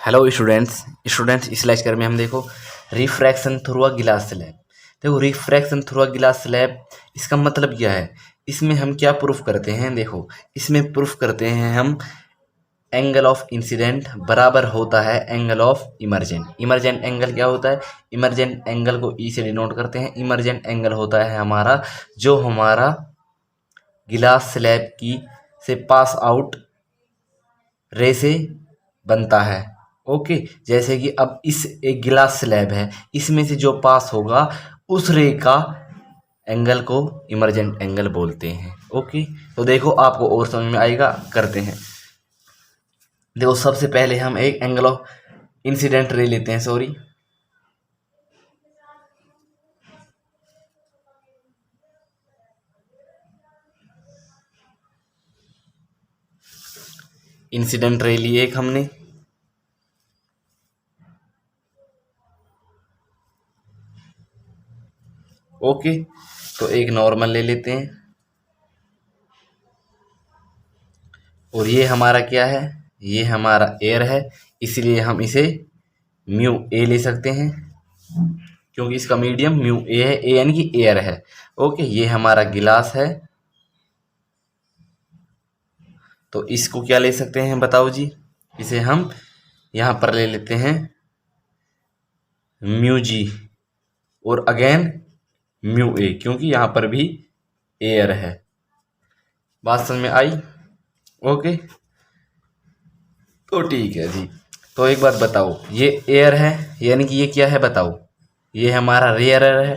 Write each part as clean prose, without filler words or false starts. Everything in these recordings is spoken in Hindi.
हेलो स्टूडेंट्स इस लेक्चर में हम देखो रिफ्रैक्शन थ्रू अ गिलास स्लैब। देखो रिफ्रैक्शन थ्रू अ गिलास स्लैब इसका मतलब क्या है, इसमें हम क्या प्रूफ करते हैं। देखो इसमें प्रूफ करते हैं हम एंगल ऑफ इंसिडेंट बराबर होता है angle of emergent. Emergent angle क्या होता है, इमर्जेंट एंगल को ई से डिनोट करते हैं। इमर्जेंट एंगल होता है हमारा जो हमारा गिलास स्लैब की से पास आउट रे से बनता है। ओके, जैसे कि अब इस एक गिलास स्लैब है, इसमें से जो पास होगा उस रे का एंगल को इमर्जेंट एंगल बोलते हैं। ओके, तो देखो आपको और समझ में आएगा, करते हैं। देखो सबसे पहले हम एक एंगल ऑफ इंसिडेंट रे लेते हैं। सॉरी, इंसिडेंट रे लिए एक हमने। ओके, तो एक नॉर्मल ले लेते हैं। और ये हमारा क्या है, ये हमारा एयर है, इसलिए हम इसे म्यू ए ले सकते हैं क्योंकि इसका मीडियम म्यू ए है, ए यानी कि एयर है। ओके, ये हमारा गिलास है, तो इसको क्या ले सकते हैं बताओ जी। इसे हम यहाँ पर ले लेते हैं म्यू जी और अगेन म्यू ए, क्योंकि यहाँ पर भी एयर है। बात समझ में आई? ओके, तो ठीक है जी। तो एक बात बताओ, ये एयर है यानी कि ये क्या है बताओ, ये हमारा रेयर है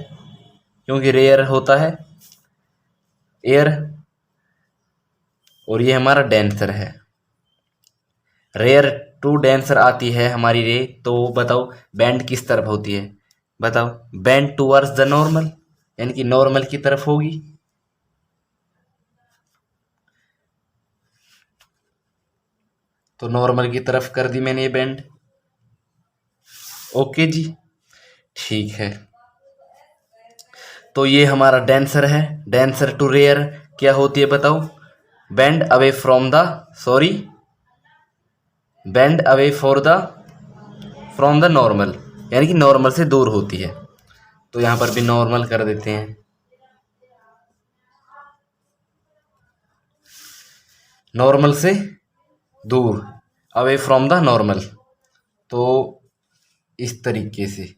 क्योंकि रेयर होता है एयर, और ये हमारा डेंसर है। रेयर टू डेंसर आती है हमारी रे, तो बताओ बैंड किस तरफ होती है बताओ, बैंड टूवर्ड्स द नॉर्मल यानी कि नॉर्मल की तरफ होगी। तो नॉर्मल की तरफ कर दी मैंने ये बैंड। ओके जी, ठीक है। तो ये हमारा डेंसर है, डेंसर टू रेयर क्या होती है बताओ, band away from the sorry band away for the from the normal यानी कि नॉर्मल से दूर होती है। तो यहाँ पर भी नॉर्मल कर देते हैं, नॉर्मल से दूर, अवे फ्रॉम द नॉर्मल। तो इस तरीके से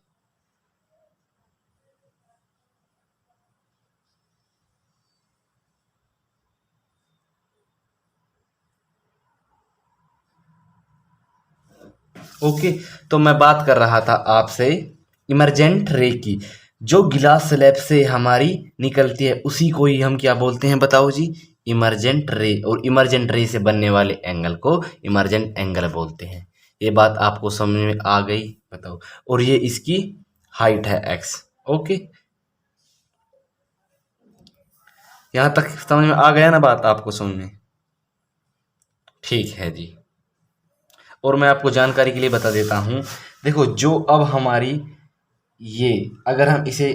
ओके। तो मैं बात कर रहा था आपसे इमरजेंट रे की, जो गिलास स्लैब से हमारी निकलती है उसी को ही हम क्या बोलते हैं बताओ जी, इमरजेंट रे। और इमरजेंट रे से बनने वाले एंगल को इमरजेंट एंगल बोलते हैं। ये बात आपको समझ में आ गई बताओ। और ये इसकी हाइट है एक्स। ओके, यहाँ तक समझ में आ गया ना बात आपको समझ में? ठीक है जी। और मैं आपको जानकारी के लिए बता देता हूँ, देखो जो अब हमारी ये अगर हम इसे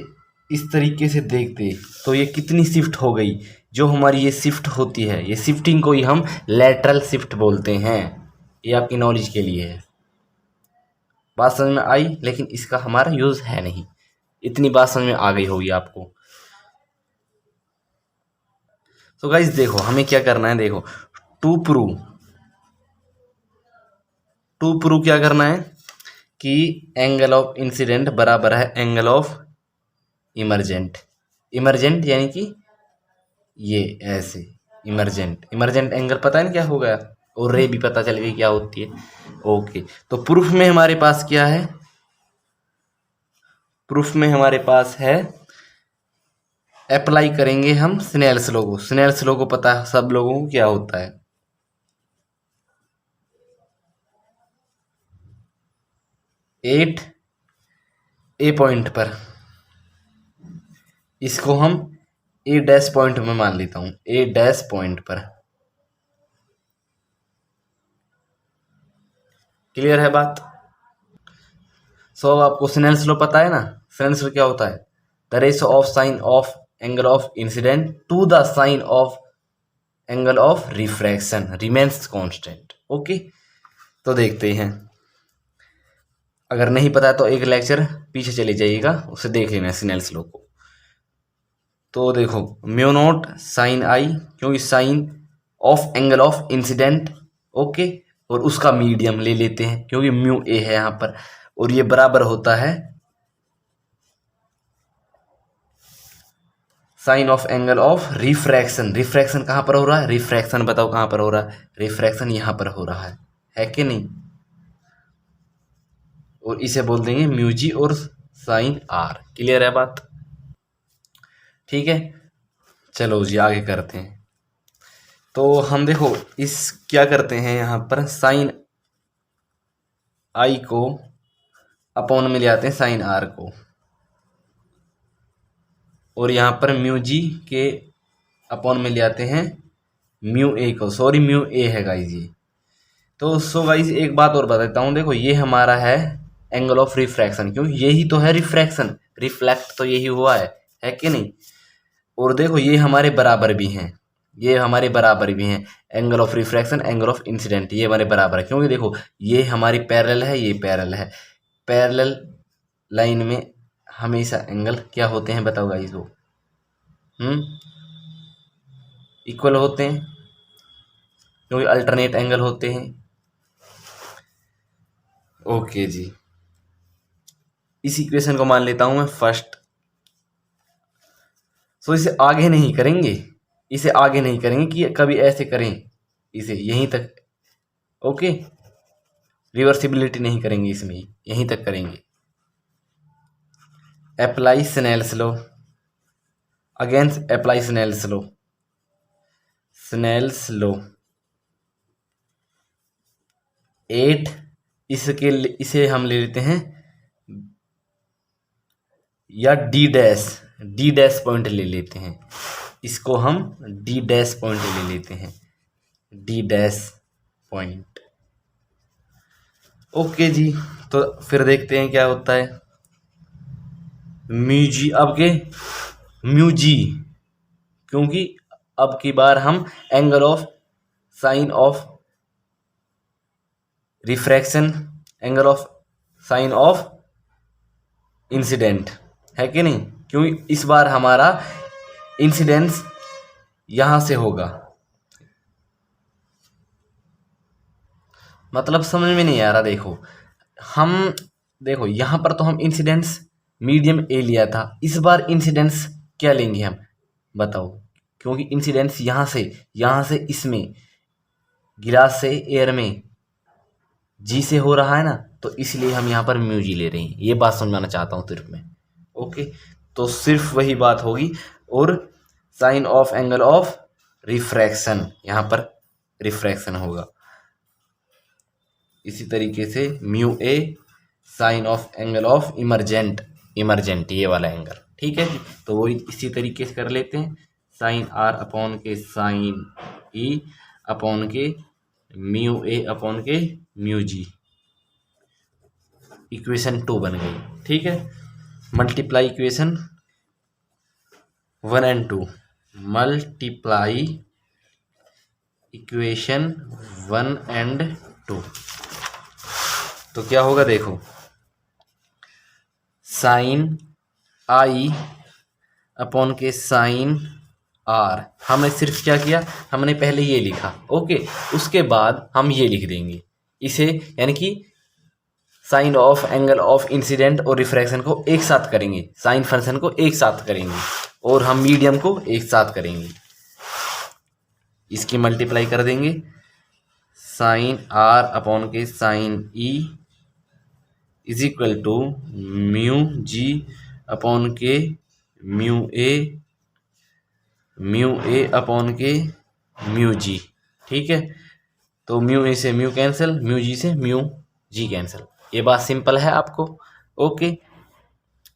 इस तरीके से देखते तो ये कितनी शिफ्ट हो गई। जो हमारी ये शिफ्ट होती है, ये शिफ्टिंग को ही हम लैटरल शिफ्ट बोलते हैं। ये आपकी नॉलेज के लिए है। बात समझ में आई, लेकिन इसका हमारा यूज़ है नहीं। इतनी बात समझ में आ गई होगी आपको। तो गाइस देखो हमें क्या करना है, देखो टू प्रूव क्या करना है कि एंगल ऑफ इंसिडेंट बराबर है एंगल ऑफ इमरजेंट। इमरजेंट यानी कि ये ऐसे इमरजेंट एंगल पता है ना क्या हो गया, और रे भी पता चल गई क्या होती है। ओके, तो प्रूफ में हमारे पास क्या है, प्रूफ में हमारे पास है अप्लाई करेंगे हम स्नेल्स लॉ को। स्नेल्स लॉ को पता है सब लोगों को क्या होता है। 8 ए पॉइंट पर, इसको हम ए डैश पॉइंट में मान लेता हूं, ए डैश पॉइंट पर। क्लियर है बात? सो अब आपको स्नेल्स लॉ पता है ना। स्नेल्स लॉ क्या होता है, the ratio of sine of angle of incident to the sine of angle of refraction remains constant. Okay, तो देखते हैं अगर नहीं पता है तो एक लेक्चर पीछे चले जाइएगा, उसे देख लेना स्नेल्स लॉ को। तो देखो म्यू नॉट साइन आई, क्योंकि sine of angle of incident, okay, और उसका मीडियम ले लेते हैं क्योंकि म्यू ए है यहाँ पर, और ये बराबर होता है sine of angle of refraction. Refraction कहाँ पर हो रहा है? रिफ्रैक्शन बताओ कहाँ पर हो रहा है? रिफ्रैक्शन यहाँ पर हो रहा है कि नहीं? और इसे बोल देंगे म्यू जी और साइन आर। क्लियर है बात? ठीक है, चलो जी आगे करते हैं। तो हम देखो इस क्या करते हैं, यहाँ पर साइन आई को अपॉन में ले आते हैं साइन आर को, और यहाँ पर म्यू जी के अपॉन में ले आते हैं म्यू ए को। सॉरी म्यू ए है गाइज ये। तो सो गाइज एक बात और बताता हूँ, देखो ये हमारा है एंगल ऑफ रिफ्रैक्शन, क्योंकि यही तो है रिफ्रैक्शन, रिफ्लेक्ट तो यही हुआ है कि नहीं? और देखो ये हमारे बराबर भी हैं, ये हमारे बराबर भी हैं, angle of refraction angle of incident ये हमारे बराबर है, क्योंकि देखो ये हमारी पैरेलल है, ये पैरेलल है। पैरेलल लाइन में हमेशा एंगल क्या होते हैं बताओ गाइस? वो इक्वल होते हैं, क्योंकि अल्टरनेट एंगल होते हैं। ओके जी, इस इक्वेशन को मान लेता हूं मैं फर्स्ट। सो इसे आगे नहीं करेंगे, इसे आगे नहीं करेंगे कि कभी ऐसे करें, इसे यहीं तक, ओके, रिवर्सिबिलिटी नहीं करेंगे इसमें, यहीं तक करेंगे। Apply Snell's law, against apply Snell's law, Snell's law 8, इसे हम ले लेते हैं या डी डैश पॉइंट ले लेते हैं, इसको हम डी डैश पॉइंट ले लेते हैं, डी डैश पॉइंट। ओके जी, तो फिर देखते हैं क्या होता है। म्यू जी, अब के म्यू जी, क्योंकि अब की बार हम angle of sine of refraction, angle of sine of incident, है कि नहीं? क्योंकि इस बार हमारा इंसिडेंस यहां से होगा। मतलब समझ में नहीं आ रहा? देखो यहां पर तो हम इंसिडेंस मीडियम ए लिया था, इस बार इंसिडेंस क्या लेंगे हम बताओ? क्योंकि इंसिडेंस यहां से इसमें गिलास से एयर में जी से हो रहा है ना, तो इसलिए हम यहाँ पर म्यू जी ले रहे हैं। ये बात समझाना चाहता हूँ सिर्फ मैं, ओके। तो सिर्फ वही बात होगी, और sine of angle of refraction, यहाँ पर रिफ्रैक्शन होगा। इसी तरीके से mu A sine of angle of emergent ये वाला एंगल, ठीक है जी। तो वो इसी तरीके से कर लेते हैं, साइन आर अपॉन के साइन ई अपॉन के म्यू ए अपॉन के म्यू जी। इक्वेशन 2 बन गई, ठीक है। Multiply equation 1 and 2, multiply equation 1 and 2। तो क्या होगा देखो, साइन आई अपॉन के साइन आर। हमने सिर्फ क्या किया, हमने पहले ये लिखा, ओके, उसके बाद हम ये लिख देंगे इसे, यानी कि sine of angle of incident और रिफ्रैक्शन को एक साथ करेंगे, साइन फंक्शन को एक साथ करेंगे, और हम मीडियम को एक साथ करेंगे। इसकी मल्टीप्लाई कर देंगे, साइन आर अपॉन के sine E is equal to mu G upon के म्यू ए अपॉन के म्यू जी, ठीक है। तो म्यू ए से म्यू कैंसिल, म्यू जी से म्यू जी कैंसिल। ये बात सिंपल है आपको, ओके।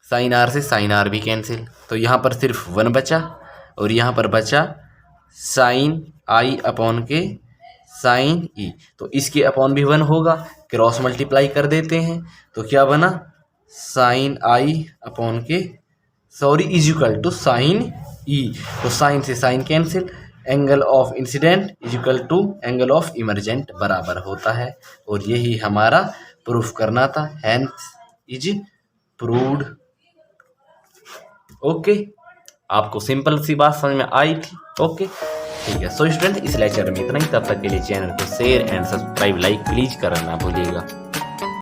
साइन आर से साइन आर भी कैंसिल, तो यहाँ पर सिर्फ 1 बचा, और यहाँ पर बचा साइन आई अपॉन के साइन ई। तो इसके अपॉन भी 1 होगा, क्रॉस मल्टीप्लाई कर देते हैं, तो क्या बना, साइन आई अपॉन के is equal to sine E. तो साइन से sine cancel, angle of incident is equal to angle of emergent बराबर होता है, और यही हमारा प्रूफ करना था, हैंस इज प्रूव्ड। ओके, आपको सिंपल सी बात समझ में आई थी। ओके ठीक है। सो स्टूडेंट इस लेक्चर में इतना ही। तब तक के लिए चैनल को share and subscribe like please करना ना भूलिएगा।